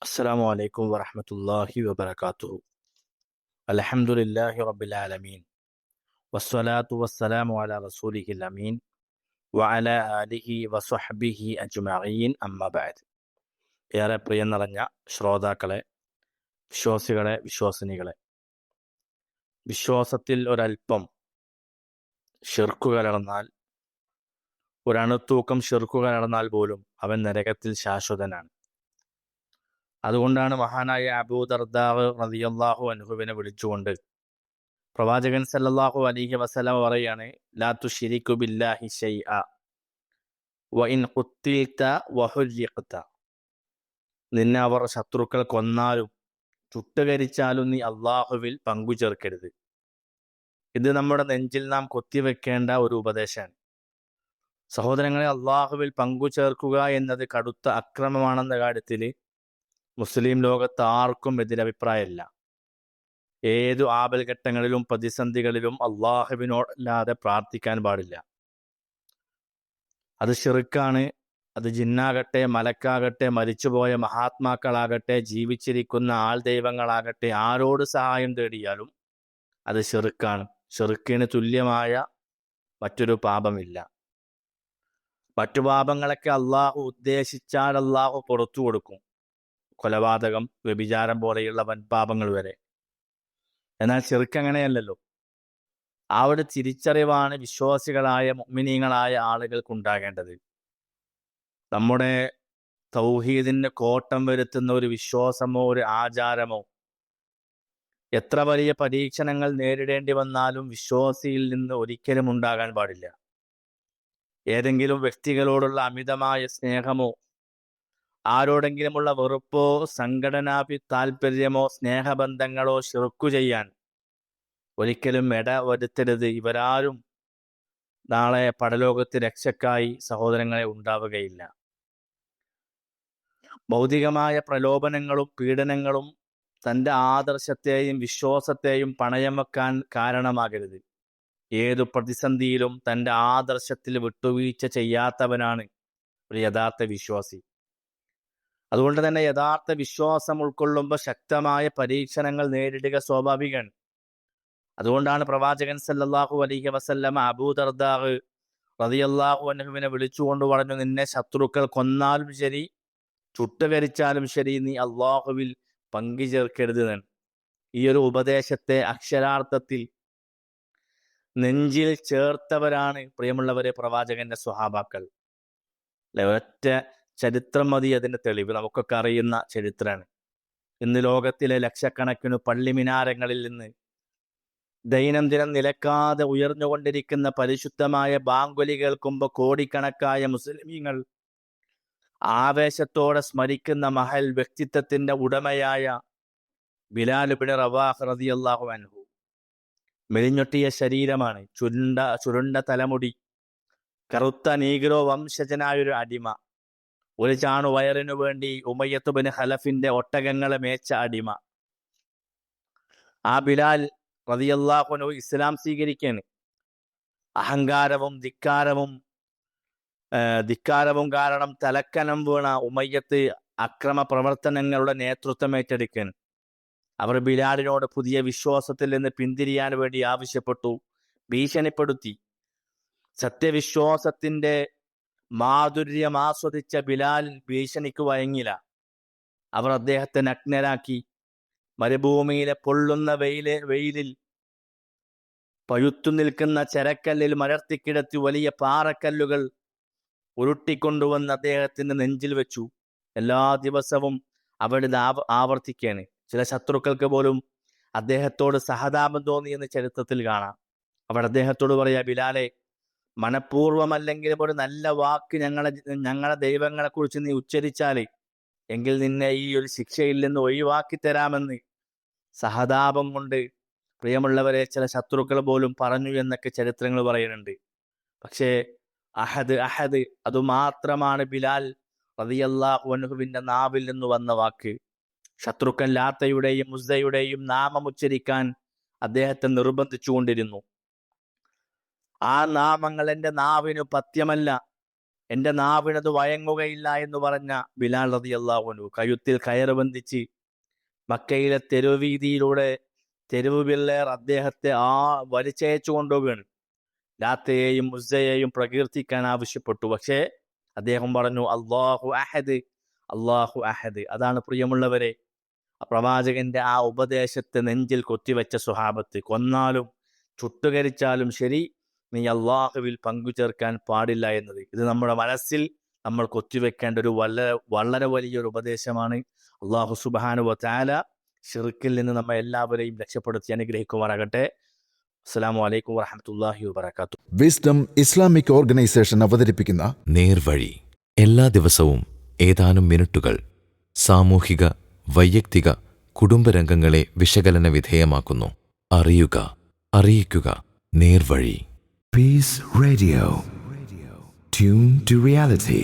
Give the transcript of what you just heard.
السلام عليكم ورحمة الله وبركاته. الحمد لله رب العالمين والصلاة والسلام على رسوله الأمين وعلى آله وصحبه أجمعين أما بعد. ഏറെ പ്രിയം നിറഞ്ഞ ശ്രോതാക്കളെ, വിശ്വാസികളെ, വിശ്വാസിനികളെ, വിശ്വാസത്തിൽ ഒരല്പം ഷിർക്ക് കലർന്നാൽ, ഒരണുത്തൂക്കം ഷിർക്ക് കലർന്നാൽ പോലും അവൻ നരകത്തിൽ ശാശ്വതനാണ്. അതുകൊണ്ടാണ് മഹാനായ അബൂ ദർദാ റളിയല്ലാഹു അൻഹുവിനെ വിളിച്ചുകൊണ്ട് പ്രവാചകൻ സല്ലല്ലാഹു അലൈഹി വസല്ലം പറയാണ്, ലാ തുശ്രികു ബില്ലാഹി ശൈഅ വ ഇൻ ഖുത്തിൽത വ ഹുരിഖ്ത. നിന്നെ അവർ ശത്രുക്കൾ കൊന്നാലും ചുട്ടുകരിച്ചാലും നീ അള്ളാഹുവിൽ പങ്കു ചേർക്കരുത്. ഇത് നമ്മുടെ നെഞ്ചിൽ നാം കൊത്തിവെക്കേണ്ട ഒരു ഉപദേശമാണ്. സഹോദരങ്ങളെ, അള്ളാഹുവിൽ പങ്കു ചേർക്കുക എന്നത് കടുത്ത അക്രമമാണെന്ന കാര്യത്തിൽ മുസ്ലിം ലോകത്ത് ആർക്കും എതിരഭിപ്രായമില്ല. ഏതു ആപൽഘട്ടങ്ങളിലും പ്രതിസന്ധികളിലും അള്ളാഹുവിനോടല്ലാതെ പ്രാർത്ഥിക്കാൻ പാടില്ല. അത് ശിർക്കാണ്. അത് ജിന്നാകട്ടെ, മലക്കാകട്ടെ, മരിച്ചുപോയ മഹാത്മാക്കളാകട്ടെ, ജീവിച്ചിരിക്കുന്ന ആൾ ദൈവങ്ങളാകട്ടെ, ആരോട് സഹായം തേടിയാലും അത് ശിർക്കാണ്. ശിർക്കിന് തുല്യമായ മറ്റൊരു പാപമില്ല. മറ്റു പാപങ്ങളൊക്കെ അള്ളാഹു ഉദ്ദേശിച്ചാൽ അള്ളാഹു പുറത്തു കൊടുക്കും. കൊലപാതകം, വ്യഭിചാരം പോലെയുള്ള വൻപാപങ്ങൾ വരെ. എന്നാൽ ശിർക്ക് അങ്ങനെയല്ലല്ലോ. ആ ഒരു തിരിച്ചറിവാണ് വിശ്വാസികളായ മുഅ്മിനീങ്ങളായ ആളുകൾക്കുണ്ടാകേണ്ടത്. നമ്മുടെ തൗഹീദിന് കോട്ടം വരുത്തുന്ന ഒരു വിശ്വാസമോ ഒരു ആചാരമോ എത്ര വലിയ പരീക്ഷണങ്ങൾ നേരിടേണ്ടി വന്നാലും വിശ്വാസിയിൽ നിന്ന് ഒരിക്കലും ഉണ്ടാകാൻ പാടില്ല. ഏതെങ്കിലും വ്യക്തികളോടുള്ള അമിതമായ സ്നേഹമോ ആരോടെങ്കിലുമുള്ള വെറുപ്പോ സംഘടനാ താല്പര്യമോ സ്നേഹബന്ധങ്ങളോ ശിർക്കു ചെയ്യാൻ ഒരിക്കലും വരുത്തരുത്. ഇവരാരും നാളെ പരലോകത്ത് രക്ഷക്കായി സഹോദരങ്ങളെ ഉണ്ടാവുകയില്ല. ഭൗതികമായ പ്രലോഭനങ്ങളും പീഡനങ്ങളും തൻ്റെ ആദർശത്തെയും വിശ്വാസത്തെയും പണയം വെക്കാൻ കാരണമാകരുത്. ഏതു പ്രതിസന്ധിയിലും തൻ്റെ ആദർശത്തിൽ വിട്ടുവീഴ്ച ചെയ്യാത്തവനാണ് ഒരു യഥാർത്ഥ വിശ്വാസി. അതുകൊണ്ട് തന്നെ യഥാർത്ഥ വിശ്വാസം ഉൾക്കൊള്ളുമ്പോൾ ശക്തമായ പരീക്ഷണങ്ങൾ നേരിടുക സ്വാഭാവികമാണ്. അതുകൊണ്ടാണ് പ്രവാചകൻ സല്ലല്ലാഹു അലൈഹി വസല്ലമ അബൂ ദർദാ റളിയല്ലാഹു അൻഹുവിനെ വിളിച്ചുകൊണ്ട് പറഞ്ഞു, നിന്നെ ശത്രുക്കൾ കൊന്നാലും ശരി, ചുട്ടുകരിച്ചാലും ശരി, നീ അള്ളാഹുവിൽ പങ്കു ചേർക്കരുത്. ഈ ഒരു ഉപദേശത്തെ അക്ഷരാർത്ഥത്തിൽ നെഞ്ചിൽ ചേർത്തവരാണ് പ്രിയമുള്ളവരെ പ്രവാചകന്റെ സ്വഹാബാക്കൾ. ഒറ്റ ചരിത്രം മതി അതിന്റെ തെളിവ്. നമുക്കൊക്കെ അറിയുന്ന ചരിത്രമാണ്. ഇന്ന് ലോകത്തിലെ ലക്ഷക്കണക്കിന് പള്ളിമിനാരങ്ങളിൽ നിന്ന് ദൈനംദിനം നിലക്കാതെ ഉയർന്നുകൊണ്ടിരിക്കുന്ന പരിശുദ്ധമായ ബാങ്കുലി കേൾക്കുമ്പോൾ കോടിക്കണക്കായ മുസ്ലിമീങ്ങൾ ആവേശത്തോടെ സ്മരിക്കുന്ന മഹൽ വ്യക്തിത്വത്തിന്റെ ഉടമയായ ബിലാൽ ഇബ്നു റവാഹ് റളിയല്ലാഹു അൻഹു. മെലിഞ്ഞൊട്ടിയ ശരീരമാണ്, ചുരുണ്ട തലമുടി, കറുത്ത നീഗ്രോ വംശജനായൊരു അടിമ, ഒരു ചാണു വയറിനു വേണ്ടി ഉമയ്യത്ത് ബിൻ ഖലഫിന്റെ ഒട്ടകങ്ങളെ മേച്ച അടിമ. ആ ബിലാൽ റളിയല്ലാഹു അൻഹു ഇസ്ലാം സ്വീകരിക്കാണ്. അഹങ്കാരവും ധിക്കാരവും കാരണം തലക്കനം വീണ ഉമയ്യത്ത് അക്രമ പ്രവർത്തനങ്ങളുടെ നേതൃത്വം ഏറ്റെടുക്കാൻ അവർ ബിലാലിനോട് പുതിയ വിശ്വാസത്തിൽ നിന്ന് പിന്തിരിയാൻ വേണ്ടി ആവശ്യപ്പെട്ടു, ഭീഷണിപ്പെടുത്തി. സത്യവിശ്വാസത്തിന്റെ മാധുര്യം ആസ്വദിച്ച ബിലാൽ ഭീഷണിക്ക് വഴങ്ങില്ല. അവർ അദ്ദേഹത്തെ നഗ്നരാക്കി മരുഭൂമിയിലെ പൊള്ളുന്ന വെയിലിൽ പഴുത്തു നിൽക്കുന്ന ചരക്കല്ലിൽ മലർത്തിക്കിടത്തി വലിയ പാറക്കല്ലുകൾ ഉരുട്ടിക്കൊണ്ടുവന്ന് അദ്ദേഹത്തിന്റെ നെഞ്ചിൽ വെച്ചു. എല്ലാ ദിവസവും അവിടെ ആവർത്തിക്കാണ്. ചില ശത്രുക്കൾക്ക് പോലും അദ്ദേഹത്തോട് സഹതാപം തോന്നി എന്ന് ചരിത്രത്തിൽ കാണാം. അവർ അദ്ദേഹത്തോട് പറയാ, ബിലാലെ, മനഃപൂർവ്വമല്ലെങ്കിലും ഒരു നല്ല വാക്ക് ഞങ്ങളെ ദൈവങ്ങളെ കുറിച്ച് നീ ഉച്ചരിച്ചാല് എങ്കിൽ നിന്നെ ഈ ഒരു ശിക്ഷയിൽ നിന്ന് ഒഴിവാക്കി തരാമെന്ന് സഹതാപം കൊണ്ട് പ്രിയമുള്ളവരെ ചില ശത്രുക്കൾ പോലും പറഞ്ഞു എന്നൊക്കെ ചരിത്രങ്ങൾ പറയുന്നുണ്ട്. പക്ഷേ അഹദ് അതുമാത്രമാണ് ബിലാൽ റളിയല്ലാഹു അൻഹുവിന്റെ നാവിൽ നിന്ന് വന്ന വാക്ക്. ശത്രുക്കൻ ലാത്തയുടെയും ഉസ്സയുടെയും നാമം ഉച്ചരിക്കാൻ അദ്ദേഹത്തെ നിർബന്ധിച്ചുകൊണ്ടിരുന്നു. ആ നാമങ്ങൾ എൻ്റെ നാവിനു പഥ്യമല്ല, എൻ്റെ നാവിനത് വഴങ്ങുകയില്ല എന്ന് പറഞ്ഞ ബിലാൽ റളിയല്ലാഹു അൻഹു കഴുത്തിൽ കയറ് ബന്ധിച്ച് മക്കയിലെ തെരുവീതിയിലൂടെ തെരുവ് പിള്ളേർ അദ്ദേഹത്തെ വലിച്ചയച്ചു കൊണ്ടുപോവുകയാണ്. ലാത്തയെയും ഉസ്സയെയും പ്രകീർത്തിക്കാൻ ആവശ്യപ്പെട്ടു. പക്ഷേ അദ്ദേഹം പറഞ്ഞു അല്ലാഹു അഹദ്, അല്ലാഹു അഹദ്. അതാണ് പ്രിയമുള്ളവരെ പ്രവാചകന്റെ ആ ഉപദേശത്തെ നെഞ്ചിൽ കൊത്തിവെച്ച സ്വഹാബത്ത്. കൊന്നാലും ചുട്ടുകരിച്ചാലും ശരി, നീ അള്ളാഹുവിൽ പങ്കുചേർക്കാൻ പാടില്ല എന്നത്. ഇത് നമ്മുടെ മനസ്സിൽ നമ്മൾ കൊത്തിവെക്കേണ്ട ഒരു വളരെ വലിയൊരു ഉപദേശമാണ്. അള്ളാഹു സുബ്ഹാനഹു വ തആല ശിർക്കിൽ നിന്ന് നമ്മെ എല്ലാവരെയും രക്ഷപ്പെടുത്തി അനുഗ്രഹിക്കുമാറാകട്ടെ. അസ്സലാമു അലൈക്കും വറഹ്മത്തുള്ളാഹി വബറകാതുഹു. വിസ്ഡം ഇസ്ലാമിക് ഓർഗനൈസേഷൻ അവതരിപ്പിക്കുന്ന നേർവഴി എല്ലാ ദിവസവും ഏതാനും മിനിറ്റുകൾ സാമൂഹിക, വൈയക്തിക, കുടുംബരംഗങ്ങളെ വിശകലന വിധേയമാക്കുന്നു. അറിയുക, അറിയിക്കുക. നേർവഴി. Peace Radio. Tune to reality.